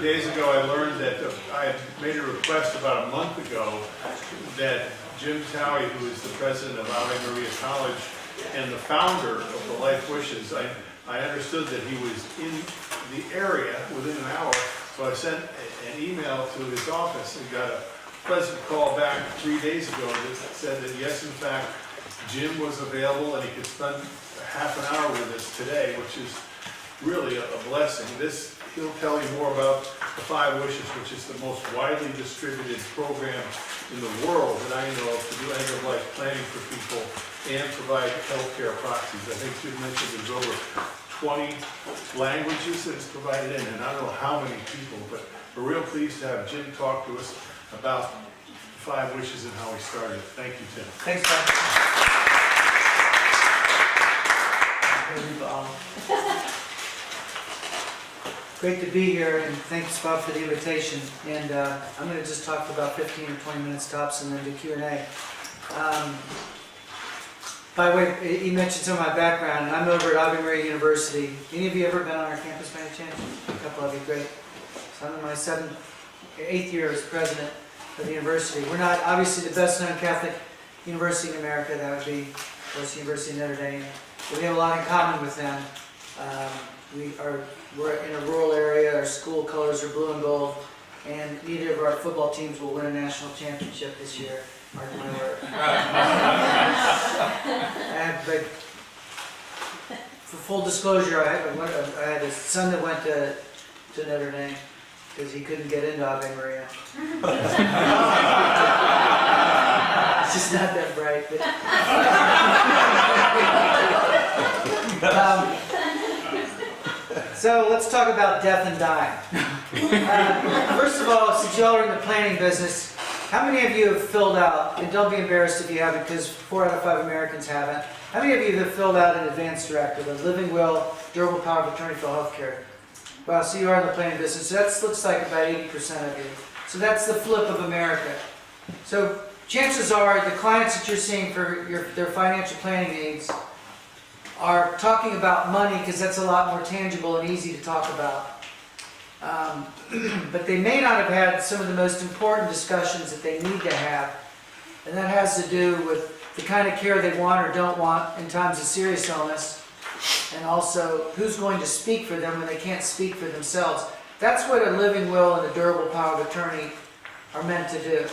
days ago, I learned that I had made a request about a month ago that Jim Towey, who is the president of Ave Maria College and the founder of the Life Wishes, I understood that he was in the area within an hour, so I sent an email to his office and got a pleasant call back 3 days ago that said that yes, in fact, Jim was available and he could spend half an hour with us today, which is really a blessing. He'll tell you more about the 5 Wishes, which is the most widely distributed program in the world that I know of to do end-of-life planning for people and provide healthcare proxies. I think Jim mentioned there's over 20 languages that it's provided in, and I don't know how many people, but we're real pleased to have Jim talk to us about the 5 Wishes and how he started. Thank you, Tim. Thanks, Bob. Great to be here, and thanks, Bob, for the invitation. And I'm going to just talk for about 15 or 20 minutes tops and then do Q&A. By the way, you mentioned some of my background, and I'm over at Ave Maria University. Any of you ever been on our campus by any chance? A couple of you, great. So I'm in my 8th year as president of the university. We're not obviously the best known Catholic university in America. That would be, of course, the University of Notre Dame. But we have a lot in common with them. We're in a rural area. Our school colors are blue and gold, and neither of our football teams will win a national championship this year. Mark my word. But for full disclosure, I had a son that went to Notre Dame because he couldn't get into Ave Maria. It's just not that bright. So let's talk about death and dying. First of all, since y'all are in the planning business, how many of you have filled out, and don't be embarrassed if you haven't, because 4 out of 5 Americans haven't, how many of you have filled out an advance directive, a living will, durable power of attorney for health care? Wow, so you are in the planning business. So that looks like about 80% of you. So that's the flip of America. So chances are the clients that you're seeing for their financial planning needs are talking about money because that's a lot more tangible and easy to talk about. But they may not have had some of the most important discussions that they need to have, and that has to do with the kind of care they want or don't want in times of serious illness, and also who's going to speak for them when they can't speak for themselves. That's what a living will and a durable power of attorney are meant to do.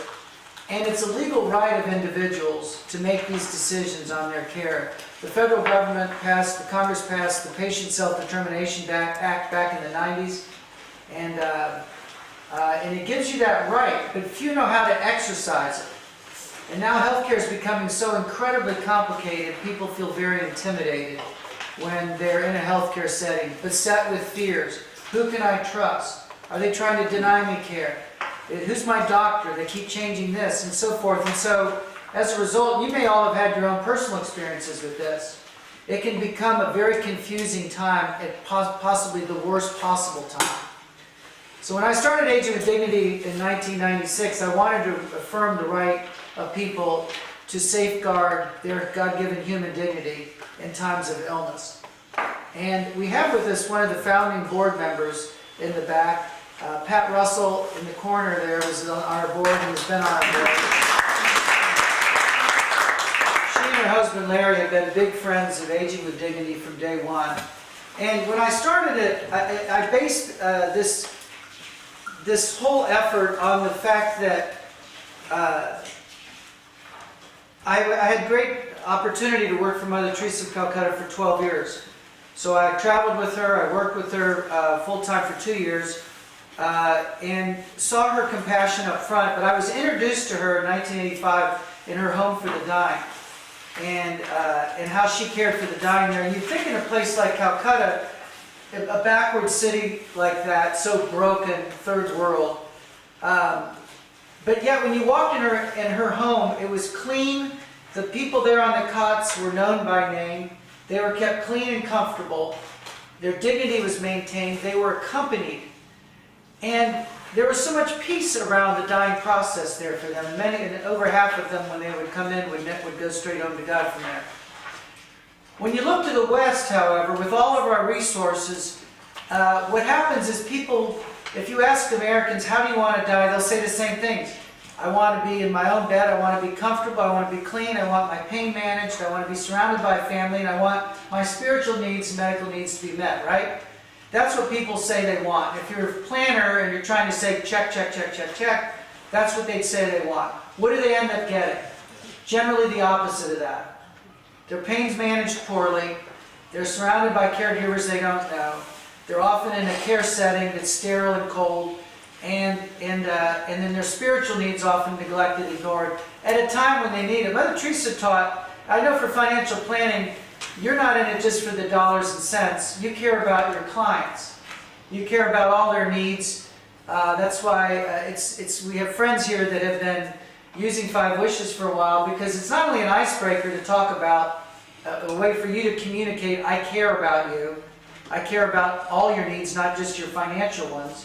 And it's a legal right of individuals to make these decisions on their care. The federal government passed, the Congress passed the Patient Self-Determination Act back in the 90s, and it gives you that right, but few know how to exercise it. And now healthcare is becoming so incredibly complicated, people feel very intimidated when they're in a healthcare setting, beset with fears. Who can I trust? Are they trying to deny me care? Who's my doctor? They keep changing this and so forth. And so, as a result, you may all have had your own personal experiences with this. It can become a very confusing time at possibly the worst possible time. So when I started Aging with Dignity in 1996, I wanted to affirm the right of people to safeguard their God-given human dignity in times of illness. And we have with us one of the founding board members in the back. Pat Russell in the corner there was on our board and has been on our board. She and her husband Larry have been big friends of Aging with Dignity from day one. And when I started it, I based this whole effort on the fact that I had great opportunity to work for Mother Teresa of Calcutta for 12 years. So I traveled with her, I worked with her full-time for 2 years, and saw her compassion up front. But I was introduced to her in 1985 in her home for the dying, and how she cared for the dying there. And you'd think in a place like Calcutta, a backward city like that, so broken, third world. But yet when you walked in her home, it was clean. The people there on the cots were known by name. They were kept clean and comfortable. Their dignity was maintained. They were accompanied. And there was so much peace around the dying process there for them. Over half of them, when they would come in, would go straight home to God from there. When you look to the West, however, with all of our resources, what happens is people If you ask Americans, how do you want to die, they'll say the same things. I want to be in my own bed, I want to be comfortable, I want to be clean, I want my pain managed, I want to be surrounded by family, and I want my spiritual needs and medical needs to be met, right? That's what people say they want. If you're a planner and you're trying to say check, check, check, check, check, that's what they'd say they want. What do they end up getting? Generally the opposite of that. Their pain's managed poorly, they're surrounded by caregivers they don't know, they're often in a care setting that's sterile and cold, and then their spiritual needs often neglected, ignored, at a time when they need it. Mother Teresa taught, I know for financial planning, you're not in it just for the dollars and cents. You care about your clients. You care about all their needs. That's why we have friends here that have been using 5 wishes for a while, because it's not only an icebreaker to talk about, a way for you to communicate, I care about you. I care about all your needs, not just your financial ones.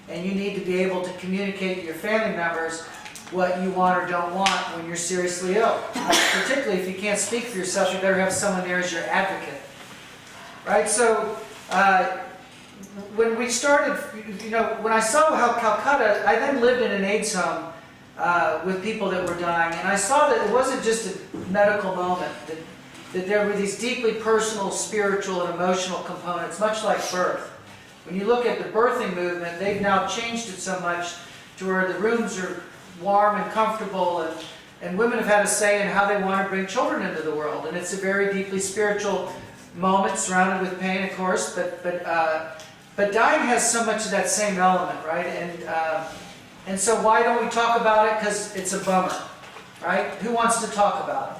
And you need to be able to communicate to your family members what you want or don't want when you're seriously ill. Particularly if you can't speak for yourself, you better have someone there as your advocate. Right? So, when we started, when I saw how Calcutta, I then lived in an AIDS home with people that were dying, and I saw that it wasn't just a medical moment, that there were these deeply personal, spiritual, and emotional components, much like birth. When you look at the birthing movement, they've now changed it so much to where the rooms are warm and comfortable, and women have had a say in how they want to bring children into the world. And it's a very deeply spiritual moment, surrounded with pain, of course, but dying has so much of that same element, right? And so why don't we talk about it? Because it's a bummer, right? Who wants to talk about it?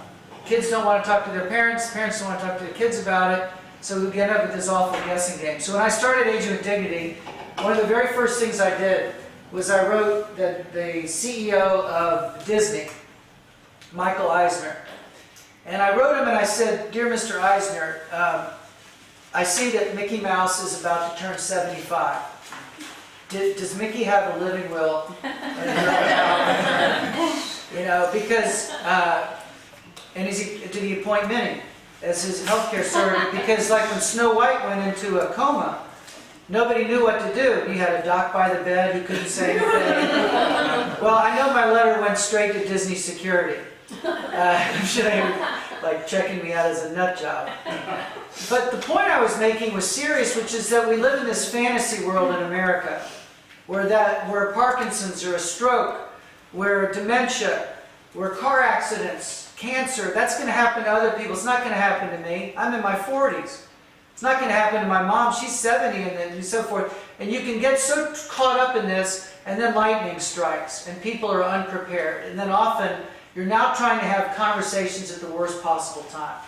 Kids don't want to talk to their parents, parents don't want to talk to their kids about it. So we get up with this awful guessing game. So when I started Aging with Dignity, one of the very first things I did was I wrote the CEO of Disney, Michael Eisner. And I wrote him and I said, Dear Mr. Eisner, I see that Mickey Mouse is about to turn 75. Does Mickey have a living will? Because, and did he appoint Minnie as his healthcare surrogate? Because like when Snow White went into a coma, nobody knew what to do. He had a doc by the bed, he couldn't say anything. Well, I know my letter went straight to Disney security. I'm sure they were like checking me out as a nut job. But the point I was making was serious, which is that we live in this fantasy world in America, where Parkinson's or a stroke, where dementia, where car accidents, cancer, that's going to happen to other people. It's not going to happen to me. I'm in my 40s. It's not going to happen to my mom. She's 70 and so forth. And you can get so caught up in this, and then lightning strikes, and people are unprepared. And then often, you're now trying to have conversations at the worst possible time.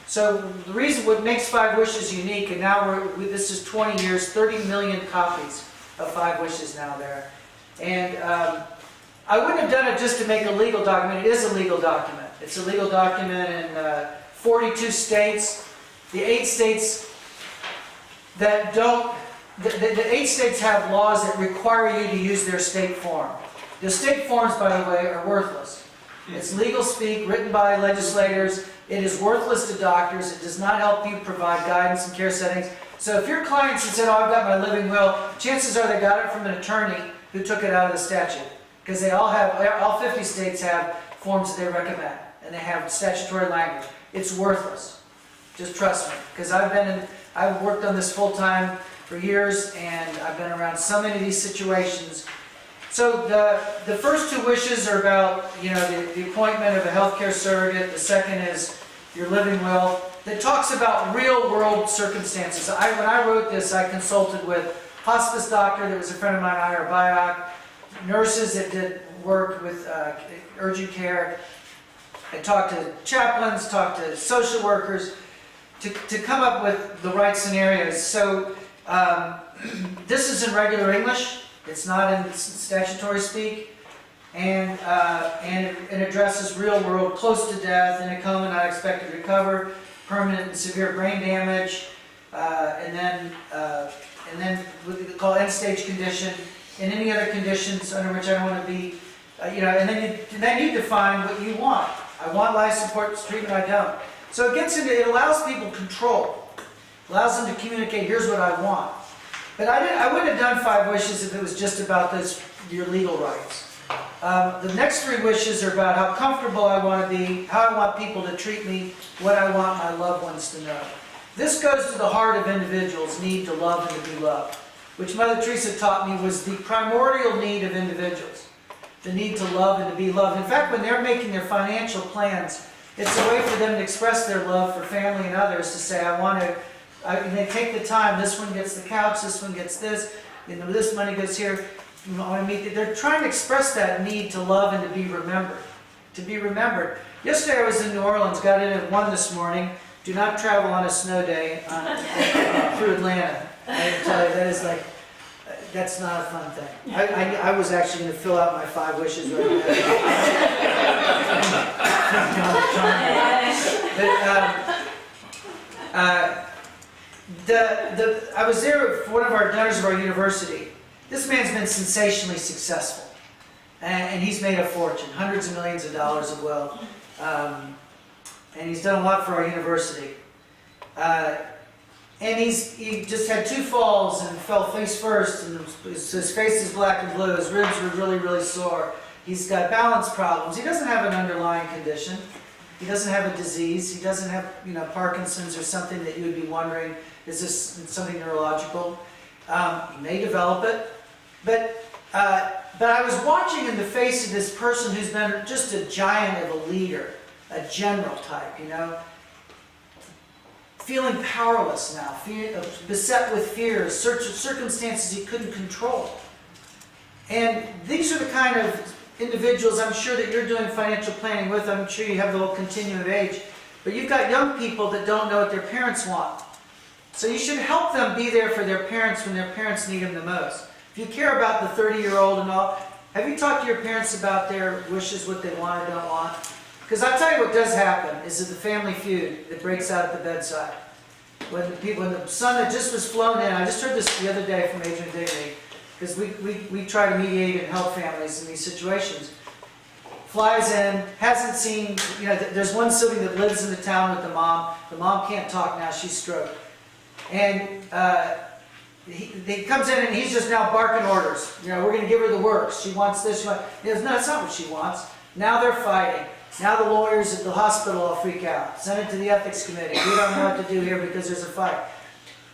So the reason what makes 5 Wishes unique, and now this is 20 years, 30 million copies of 5 Wishes now there. And I wouldn't have done it just to make a legal document. It is a legal document. It's a legal document in 42 states. The 8 states that don't, the 8 states have laws that require you to use their state form. The state forms, by the way, are worthless. It's legal speak written by legislators. It is worthless to doctors. It does not help you provide guidance in care settings. So if your clients had said, oh, I've got my living will, chances are they got it from an attorney who took it out of the statute. Because all 50 states have forms that they recommend. And they have statutory language. It's worthless. Just trust me. Because I've worked on this full time for years, and I've been around so many of these situations. So the first 2 wishes are about, the appointment of a healthcare surrogate. The second is your living will. That talks about real world circumstances. When I wrote this, I consulted with hospice doctor that was a friend of mine, Ira Byock, nurses that did work with urgent care. I talked to chaplains, talked to social workers to come up with the right scenarios. So this is in regular English. It's not in statutory speak, and it addresses real world, close to death, in a coma, not expected to recover, permanent and severe brain damage, and then what we call end stage condition, and any other conditions under which I don't want to be, and then you define what you want. I want life support treatment. I don't. So it allows people control, allows them to communicate. Here's what I want. But I wouldn't have done 5 wishes if it was just about your legal rights. The next 3 wishes are about how comfortable I want to be, how I want people to treat me, what I want my loved ones to know. This goes to the heart of individuals' need to love and to be loved, which Mother Teresa taught me was the primordial need of individuals, the need to love and to be loved. In fact, when they're making their financial plans, it's a way for them to express their love for family and others, to say, and they take the time, this one gets the couch, this one gets this, this money goes here. I want to meet. They're trying to express that need to love and to be remembered. To be remembered. Yesterday I was in New Orleans, got in at 1 this morning. Do not travel on a snow day through Atlanta. I can tell you, that is like, that's not a fun thing. I was actually going to fill out my 5 wishes right now. I was there for one of our dinners of our university. This man's been sensationally successful, and he's made a fortune, hundreds of millions of dollars of wealth, and he's done a lot for our university. And he just had 2 falls and fell face first, and his face is black and blue, his ribs were really, really sore. He's got balance problems. He doesn't have an underlying condition. He doesn't have a disease. He doesn't have, Parkinson's or something that you would be wondering, is this something neurological? He may develop it. But I was watching in the face of this person who's been just a giant of a leader, a general type, feeling powerless now, beset with fears, circumstances he couldn't control. And these are the kind of individuals I'm sure that you're doing financial planning with. I'm sure you have the whole continuum of age. But you've got young people that don't know what their parents want. So you should help them be there for their parents when their parents need them the most. If you care about the 30-year-old and all, have you talked to your parents about their wishes, what they want or don't want? Because I'll tell you what does happen is that the family feud that breaks out at the bedside. When the son that just was flown in, I just heard this the other day from Adrian Dignity, because we try to mediate and help families in these situations. Flies in, hasn't seen, there's one sibling that lives in the town with the mom. The mom can't talk now, she's stroked. And he comes in and he's just now barking orders. We're going to give her the works. She wants this. No, that's not what she wants. Now they're fighting. Now the lawyers at the hospital all freak out. Send it to the ethics committee. We don't know what to do here because there's a fight.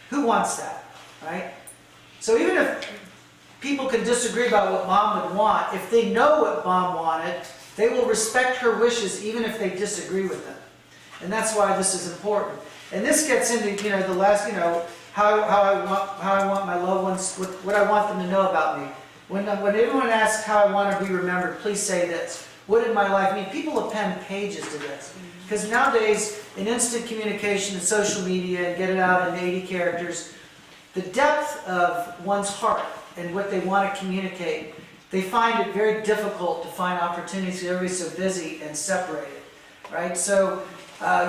Who wants that, right? So even if people can disagree about what mom would want, if they know what mom wanted, they will respect her wishes even if they disagree with them. And that's why this is important. And this gets into, the last, how I want my loved ones, what I want them to know about me. When anyone asks how I want to be remembered, please say this. What did my life mean? People append pages to this. Because nowadays, in instant communication and social media, and get it out in 80 characters, the depth of one's heart and what they want to communicate, they find it very difficult to find opportunities because everybody's so busy and separated, right? So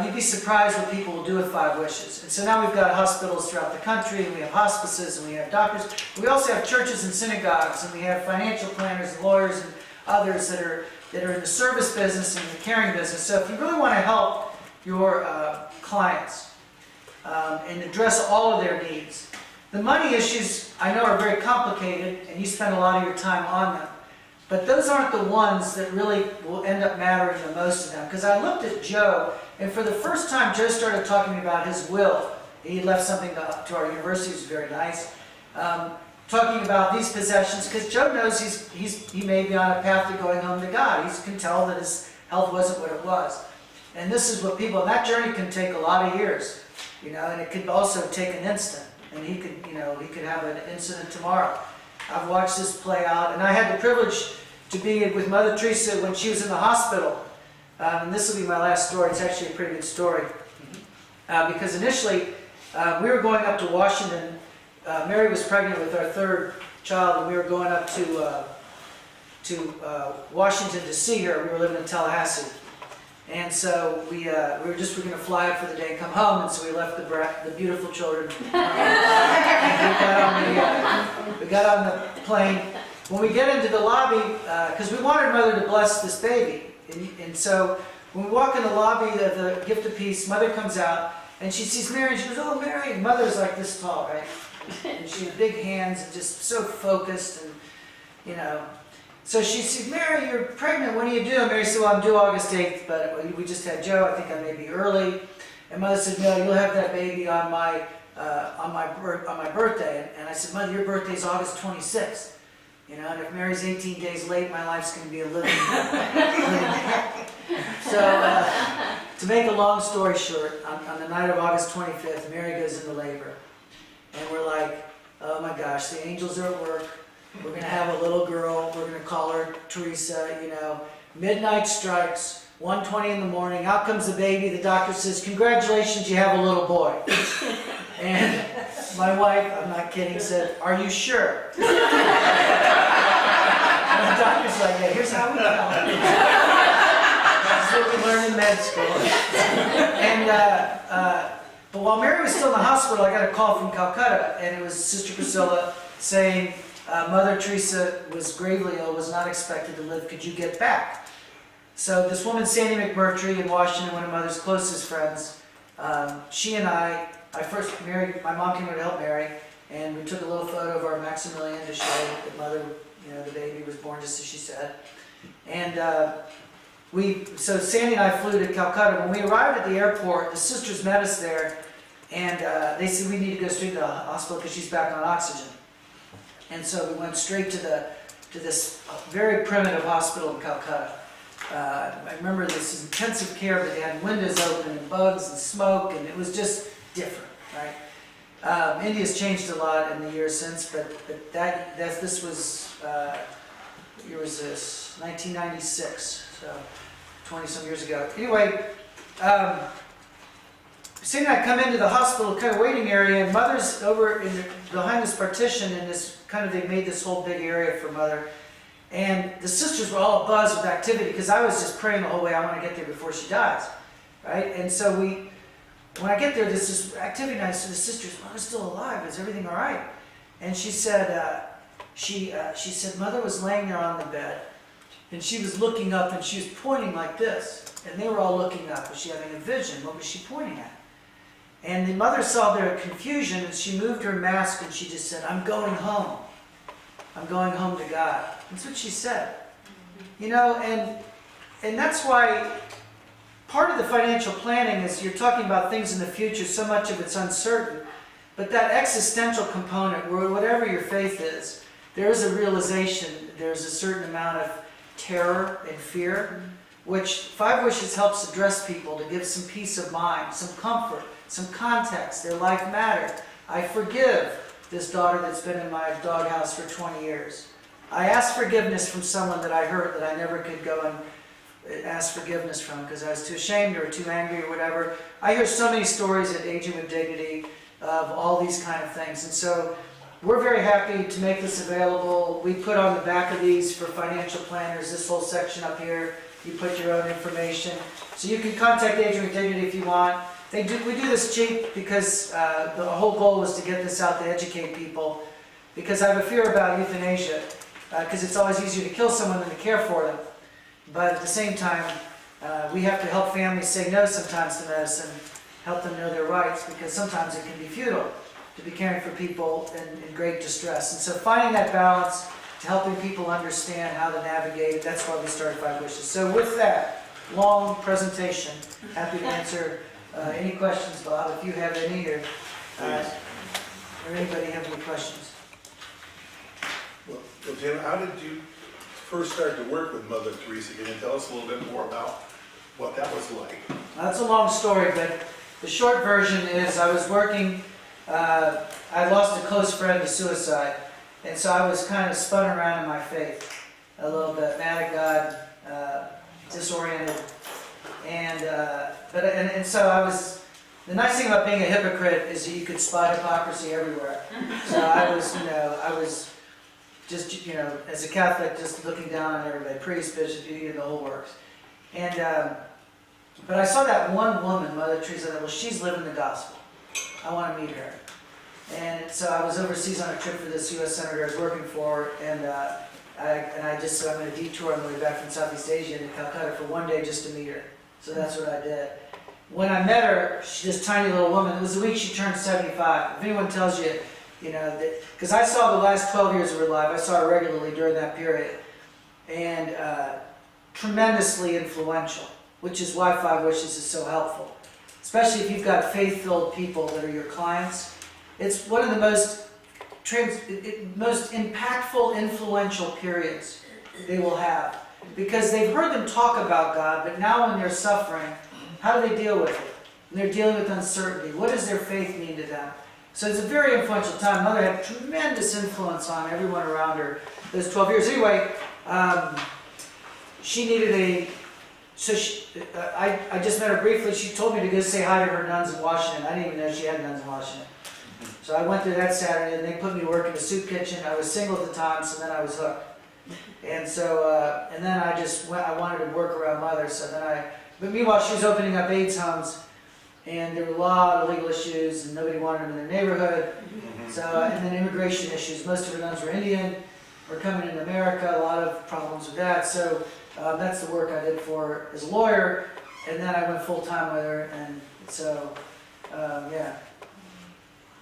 you'd be surprised what people will do with 5 wishes. And so now we've got hospitals throughout the country, and we have hospices, and we have doctors. We also have churches and synagogues, and we have financial planners and lawyers and others that are in the service business and the caring business. So if you really want to help your clients and address all of their needs, the money issues I know are very complicated, and you spend a lot of your time on them. But those aren't the ones that really will end up mattering the most to them. Because I looked at Joe, and for the first time, Joe started talking about his will. He left something to our university, which was very nice. Talking about these possessions, because Joe knows he may be on a path to going home to God. He can tell that his health wasn't what it was. And this is what people, and that journey can take a lot of years, and it could also take an instant. And he could have an incident tomorrow. I've watched this play out, and I had the privilege to be with Mother Teresa when she was in the hospital. And this will be my last story. It's actually a pretty good story. Because initially, we were going up to Washington. Mary was pregnant with our 3rd child, and we were going up to Washington to see her. We were living in Tallahassee. And so we were going to fly up for the day and come home, and so we left the beautiful children. We got on the plane. When we get into the lobby, because we wanted Mother to bless this baby, and so when we walk in the lobby of the gift of peace, Mother comes out, and she sees Mary, and she goes, "Oh, Mary!" And Mother's like this tall, right? And she had big hands and just so focused and, you know. So she said, Mary, you're pregnant, when are you due? And Mary said, well, I'm due August 8th, but we just had Joe, I think I may be early. And Mother said, no, you'll have that baby on my birthday. And I said, Mother, your birthday's August 26th. You know, and if Mary's 18 days late, my life's going to be a living hell. So, to make a long story short, on the night of August 25th, Mary goes into labor. And we're like, oh my gosh, the angels are at work. We're going to have a little girl. We're going to call her Teresa, you know. Midnight strikes, 1:20 in the morning. Out comes the baby. The doctor says, congratulations, you have a little boy. And my wife, I'm not kidding, said, are you sure? And the doctor's like, yeah, here's how we tell it. That's what we learn in med school. And, but while Mary was still in the hospital, I got a call from Calcutta, and it was Sister Priscilla saying, Mother Teresa was gravely ill, was not expected to live. Could you get back? So this woman, Sandy McMurtry in Washington, one of Mother's closest friends, she and I first, my mom came over to help Mary, and we took a little photo of our Maximilian to show that Mother, you know, the baby was born just as she said. And so Sandy and I flew to Calcutta. When we arrived at the airport, the sisters met us there, and they said we need to go straight to the hospital because she's back on oxygen. And so we went straight to this very primitive hospital in Calcutta. I remember this intensive care, but they had windows open and bugs and smoke, and it was just different, right? India's changed a lot in the years since, but this was, what year was this? 1996, so 20-some years ago. Anyway, Sandy and I come into the hospital kind of waiting area, and Mother's over behind this partition, and this kind of, they made this whole big area for Mother. And the sisters were all abuzz with activity because I was just praying the whole way, I want to get there before she dies, right? And so when I get there, this is activity night, so the sisters, Mother's still alive, is everything all right? And she said, she said, Mother was laying there on the bed, and she was looking up, and she was pointing like this, and they were all looking up. Was she having a vision? What was she pointing at? And the Mother saw their confusion, and she moved her mask, and she just said, I'm going home. I'm going home to God. That's what she said. You know, and that's why part of the financial planning is you're talking about things in the future, so much of it's uncertain, but that existential component, where whatever your faith is, there is a realization, there's a certain amount of terror and fear, which 5 Wishes helps address people to give some peace of mind, some comfort, some context. Their life mattered. I forgive this daughter that's been in my doghouse for 20 years. I asked forgiveness from someone that I hurt that I never could go and ask forgiveness from because I was too ashamed or too angry or whatever. I hear so many stories at Aging with Dignity of all these kind of things. And so we're very happy to make this available. We put on the back of these for financial planners, this whole section up here, you put your own information. So you can contact Aging with Dignity if you want. We do this cheap because the whole goal was to get this out to educate people, because I have a fear about euthanasia, because it's always easier to kill someone than to care for them. But at the same time, we have to help families say no sometimes to medicine, help them know their rights, because sometimes it can be futile to be caring for people in great distress. And so finding that balance, helping people understand how to navigate it, that's why we started 5 Wishes. So with that long presentation, happy to answer any questions, Bob, if you have any, or anybody have any questions? Well, Jim, how did you first start to work with Mother Teresa? Can you tell us a little bit more about what that was like? That's a long story, but the short version is I was working, I lost a close friend to suicide, and so I was kind of spun around in my faith a little bit, mad at God, disoriented. And so I was, the nice thing about being a hypocrite is that you could spot hypocrisy everywhere. So I was just, as a Catholic, just looking down on everybody, priest, bishop, the whole works. And, but I saw that one woman, Mother Teresa, that, well, she's living the gospel. I want to meet her. And so I was overseas on a trip for this U.S. senator I was working for, and I just said, I'm going to detour on the way back from Southeast Asia into Calcutta for one day just to meet her. So that's what I did. When I met her, she's this tiny little woman. It was the week she turned 75. If anyone tells you You know, because I saw the last 12 years of her life, I saw her regularly during that period, and tremendously influential, which is why 5 Wishes is so helpful. Especially if you've got faith-filled people that are your clients. It's one of the most impactful, influential periods they will have. Because they've heard them talk about God, but now when they're suffering, how do they deal with it? And they're dealing with uncertainty. What does their faith mean to them? So it's a very influential time. Mother had tremendous influence on everyone around her those 12 years. Anyway, she needed I just met her briefly. She told me to go say hi to her nuns in Washington. I didn't even know she had nuns in Washington. So I went there that Saturday, and they put me to work in a soup kitchen. I was single at the time, so then I was hooked. And so, and then I just went, I wanted to work around Mother, so then but meanwhile she was opening up AIDS homes, and there were a lot of legal issues, and nobody wanted them in their neighborhood. So, and then immigration issues. Most of her nuns were Indian, were coming into America, a lot of problems with that. So that's the work I did for her as a lawyer, and then I went full-time with her, and so, yeah.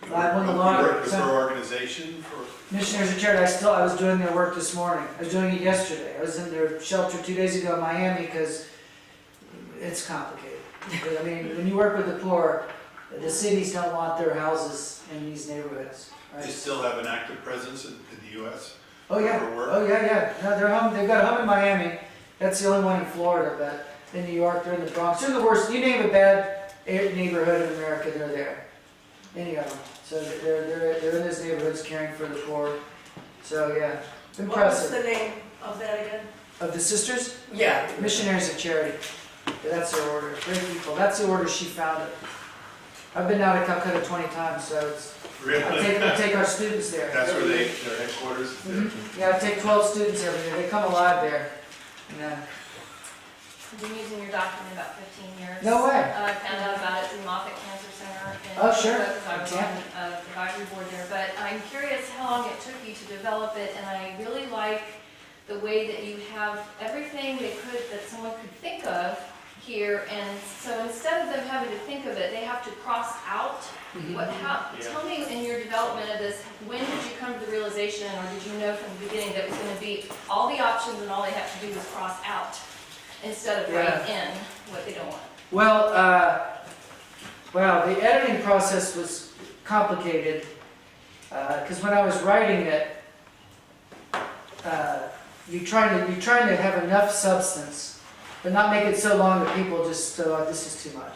I won the law. You worked with her organization for? Missionaries of Charity. I was doing their work this morning. I was doing it yesterday. I was in their shelter 2 days ago in Miami because it's complicated. I mean, when you work with the poor, the cities don't want their houses in these neighborhoods. Right? They still have an active presence in the U.S.? Oh yeah. Oh yeah. No, they're home. They've got a home in Miami. That's the only one in Florida, but in New York, they're in the Bronx. They're the worst. You name a bad neighborhood in America, they're there. Any of them. So they're in those neighborhoods caring for the poor. So yeah, impressive. What's the name of that again? Of the sisters? Yeah. Missionaries of Charity. Yeah, that's their order. Great people. That's the order she founded. I've been down to Calcutta 20 times, so it's. Really? I take our students there. That's where their headquarters is there? Yeah, I take 12 students every year. They come alive there. Yeah. I've been using your document about 15 years. No way. I found out about it through Moffitt Cancer Center. Oh, sure. Because I was on the advisory board there. But I'm curious how long it took you to develop it, and I really like the way that you have everything that someone could think of here. And so instead of them having to think of it, they have to cross out. Tell me in your development of this, when did you come to the realization, or did you know from the beginning that it was going to be all the options and all they have to do is cross out instead of write in what they don't want? Well, the editing process was complicated because when I was writing it, you're trying to have enough substance, but not make it so long that people just this is too much.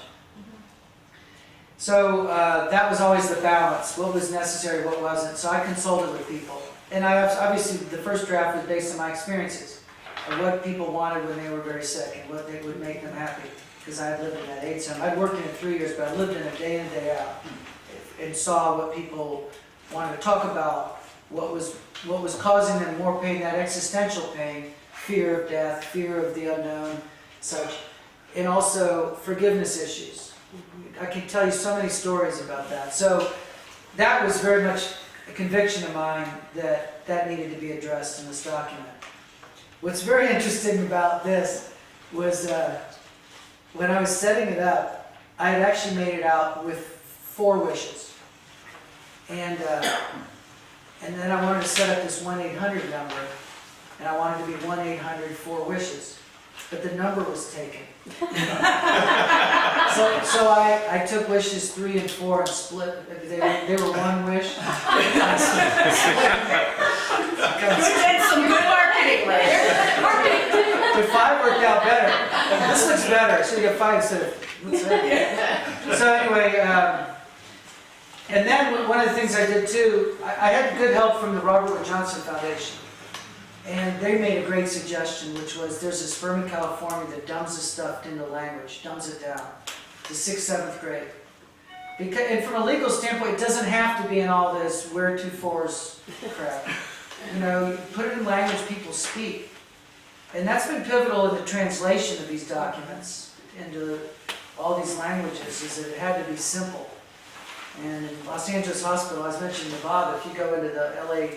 So that was always the balance, what was necessary, what wasn't. So I consulted with people. And obviously the first draft was based on my experiences of what people wanted when they were very sick and what they would make them happy. Because I had lived in that AIDS home. I'd worked in it 3 years, but I lived in it day in, day out. And saw what people wanted to talk about, what was causing them more pain, that existential pain, fear of death, fear of the unknown, such. And also forgiveness issues. I can tell you so many stories about that. So that was very much a conviction of mine that needed to be addressed in this document. What's very interesting about this was when I was setting it up, I had actually made it out with 4 wishes. And then I wanted to set up this 1-800 number, and I wanted to be 1-800-4-wishes. But the number was taken. So I took wishes 3 and 4 and split. They were one wish. You did some good marketing there. The 5 worked out better. This looks better. So you got 5 instead of. So anyway, and then one of the things I did too, I had good help from the Robert Wood Johnson Foundation. And they made a great suggestion, which was there's this firm in California that dumbs the stuff into language, dumbs it down to 6th, 7th grade. And from a legal standpoint, it doesn't have to be in all this where to force crap. You know, you put it in language people speak. And that's been pivotal in the translation of these documents into all these languages, is that it had to be simple. And in Los Angeles Hospital, I was mentioning to Bob, if you go into the LA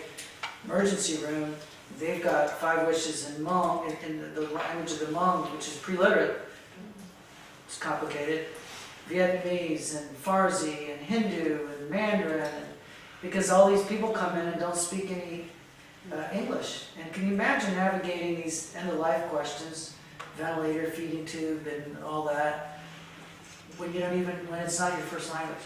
emergency room, they've got 5 wishes in Hmong, in the language of the Hmong, which is pre-literate. It's complicated. Vietnamese and Farsi and Hindu and Mandarin. because all these people come in and don't speak any English. And can you imagine navigating these end-of-life questions, ventilator, feeding tube, and all that, when you don't even, when it's not your first language?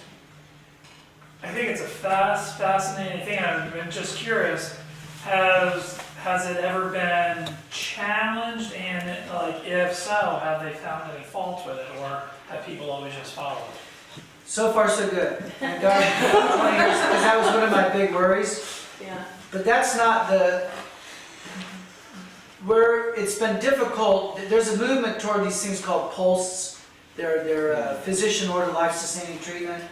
I think it's a fascinating thing. I'm just curious, has it ever been challenged, and like if so, have they found any faults with it, or have people always just followed? So far, so good. Thank God, 20 years, because that was one of my big worries. Yeah. But that's not where it's been difficult. There's a movement toward these things called PULSE. They're physician-ordered life-sustaining treatment.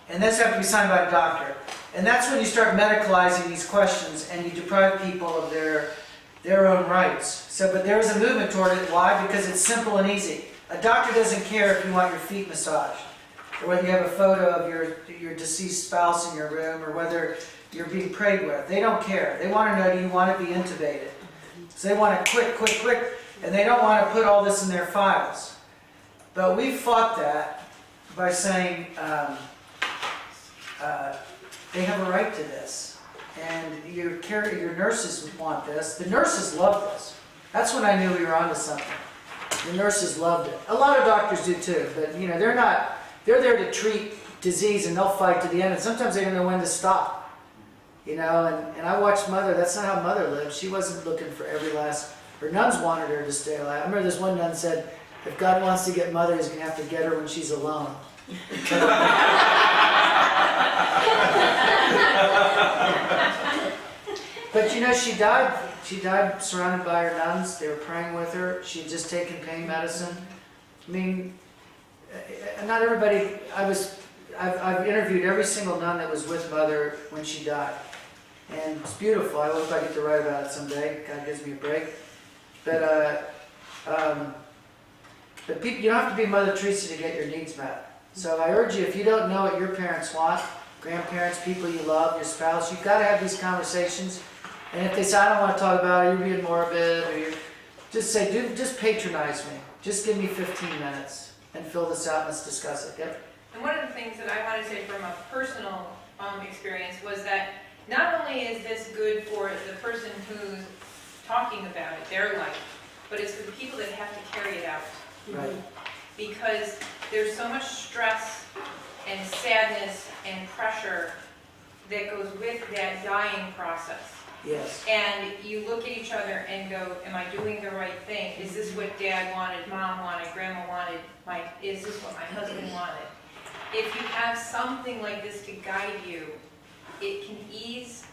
And this has to be signed by a doctor. And that's when you start medicalizing these questions and you deprive people of their own rights. So, but there's a movement toward it. Why? Because it's simple and easy. A doctor doesn't care if you want your feet massaged, or whether you have a photo of your deceased spouse in your room, or whether you're being prayed with. They don't care. They want to know, do you want to be intubated? So they want it quick, and they don't want to put all this in their files. But we fought that by saying they have a right to this, and your nurses want this. The nurses love this. That's when I knew we were onto something. The nurses loved it. A lot of doctors do too, but you know, they're there to treat disease, and they'll fight to the end, and sometimes they don't know when to stop. You know, and I watched Mother. That's not how Mother lived. She wasn't looking for every last. Her nuns wanted her to stay alive. I remember this one nun said, if God wants to get Mother, he's going to have to get her when she's alone. But you know, she died. She died surrounded by her nuns. They were praying with her. She had just taken pain medicine. I mean, not everybody. I've interviewed every single nun that was with Mother when she died. And it's beautiful. I hope I get to write about it someday. God gives me a break. But people, you don't have to be Mother Teresa to get your needs met. So I urge you, if you don't know what your parents want, grandparents, people you love, your spouse, you've got to have these conversations. And if they say, I don't want to talk about it, you're being morbid, or you're, just say, just patronize me. Just give me 15 minutes and fill this out and let's discuss it. Yep. And one of the things that I want to say from a personal experience was that not only is this good for the person who's talking about it, their life, but it's for the people that have to carry it out. Right. Because there's so much stress and sadness and pressure that goes with that dying process. Yes. And you look at each other and go, am I doing the right thing? Is this what Dad wanted, Mom wanted, Grandma wanted? Is this what my husband wanted? If you have something like this to guide you, it can ease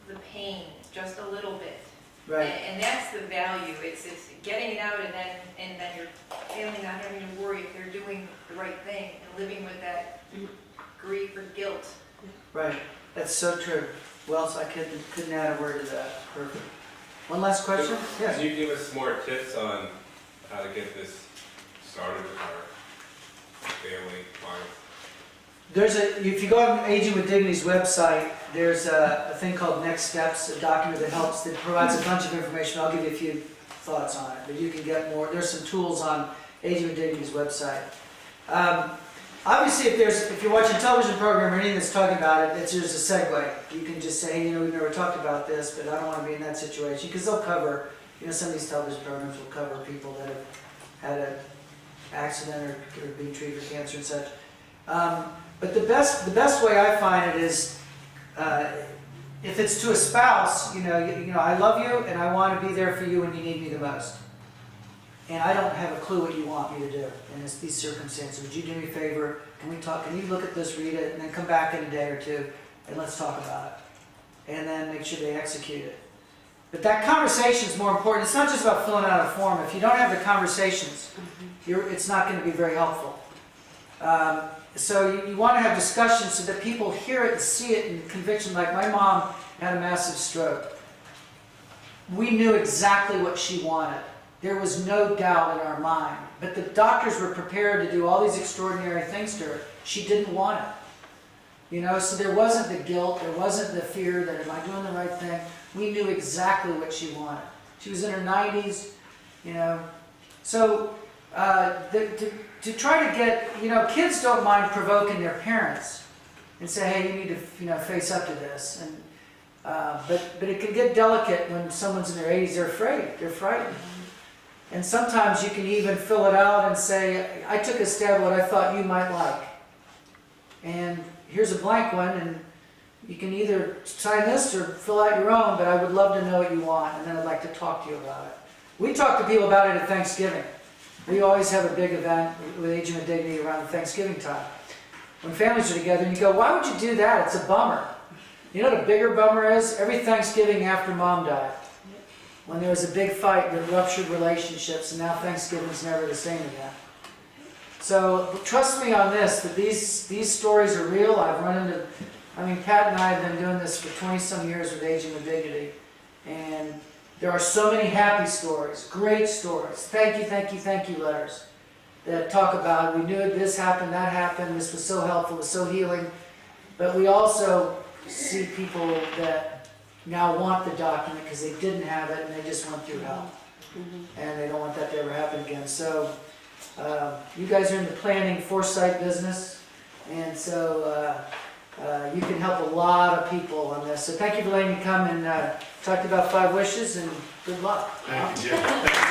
the pain just a little bit. Right. And that's the value. It's getting it out, and then your family not having to worry if they're doing the right thing and living with that grief or guilt. Right. That's so true. Well, so I couldn't add a word to that. Perfect. One last question? Yes. Can you give us more tips on how to get this started with our family clients? If you go on Aging with Dignity's website, there's a thing called Next Steps, a document that provides a bunch of information. I'll give you a few thoughts on it, but you can get more. There's some tools on Aging with Dignity's website. Obviously, if you're watching a television program or anything that's talking about it, there's a segue. You can just say, hey, we've never talked about this, but I don't want to be in that situation, because they'll cover, some of these television programs will cover people that have had an accident or are being treated for cancer and such. But the best way I find it is, if it's to a spouse, I love you and I want to be there for you when you need me the most. And I don't have a clue what you want me to do in these circumstances. Would you do me a favor? Can we talk? Can you look at this, read it, and then come back in a day or two and let's talk about it. And then make sure they execute it. But that conversation is more important. It's not just about filling out a form. If you don't have the conversations, it's not going to be very helpful. So you want to have discussions so that people hear it and see it in conviction. Like my mom had a massive stroke. We knew exactly what she wanted. There was no doubt in our mind. But the doctors were prepared to do all these extraordinary things to her. She didn't want it. So there wasn't the guilt, there wasn't the fear that, am I doing the right thing? We knew exactly what she wanted. She was in her 90s, So to try to get, kids don't mind provoking their parents. and say, hey, you need to, face up to this. And, but it can get delicate when someone's in their 80s, they're afraid, they're frightened. And sometimes you can even fill it out and say, I took a stab at what I thought you might like. And here's a blank one, and you can either sign this or fill out your own, but I would love to know what you want, and then I'd like to talk to you about it. We talk to people about it at Thanksgiving. We always have a big event with Aging with Dignity around Thanksgiving time. When families are together, and you go, why would you do that? It's a bummer. You know what a bigger bummer is? Every Thanksgiving after Mom died, when there was a big fight that ruptured relationships, and now Thanksgiving's never the same again. So trust me on this, that these stories are real. I've run into, Pat and I have been doing this for 20-some years with Aging with Dignity, and there are so many happy stories, great stories, thank you letters that talk about, we knew this happened, that happened, this was so helpful, it was so healing. But we also see people that now want the document because they didn't have it and they just went through hell. And they don't want that to ever happen again. So you guys are in the planning, foresight business, and so you can help a lot of people on this. So thank you for letting me come and talk about 5 wishes, and good luck. Thank you, Jim.